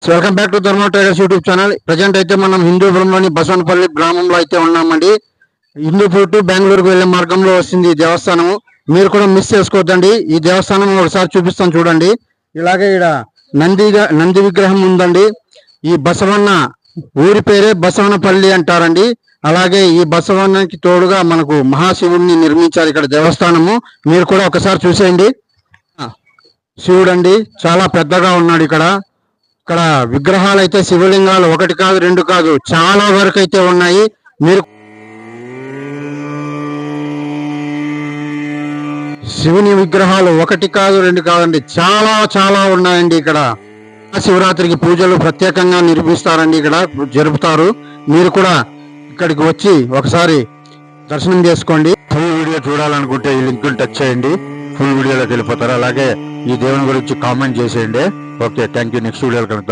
Welcome back to ధర్మ tigers YouTube channel. Present అయితే మనం హిందూపురంలోని బసవనపల్లి గ్రామంలో అయితే ఉన్నామండి. హిందూపూర్ టు బెంగళూరుకు వెళ్లే మార్గంలో వస్తుంది ఈ దేవస్థానం. మీరు కూడా మిస్ చేసుకోవద్దండి. ఈ దేవస్థానం ఒకసారి చూపిస్తాను చూడండి. ఇలాగే ఇక్కడ నంది విగ్రహం ఉందండి. ఈ బసవన్న ఊరి పేరే బసవనపల్లి అంటారండి. అలాగే ఈ బసవన్నకి తోడుగా మనకు మహాశివుడిని నిర్మించారు ఇక్కడ దేవస్థానము. మీరు కూడా ఒకసారి చూసేయండి. శివుడు అండి, చాలా పెద్దగా ఉన్నాడు. ఇక్కడ విగ్రహాలు అయితే శివలింగాలు ఒకటి కాదు రెండు కాదు చాలా వరకు అయితే ఉన్నాయి. మీరు శివుని విగ్రహాలు ఒకటి కాదు రెండు కాదండి, చాలా చాలా ఉన్నాయండి. ఇక్కడ శివరాత్రికి పూజలు ప్రత్యేకంగా నిర్మిస్తారండి, ఇక్కడ జరుపుతారు. మీరు కూడా ఇక్కడికి వచ్చి ఒకసారి దర్శనం చేసుకోండి. ఫుల్ వీడియో చూడాలనుకుంటే ఈ లింక్ టచ్ చేయండి, ఫుల్ వీడియోలోకి వెళ్ళిపోతారు. అలాగే ఈ దేవుని గురించి కామెంట్ చేసేయండి. Okay, thank you. నెక్స్ట్ వీడియోలో కలుద్దాం.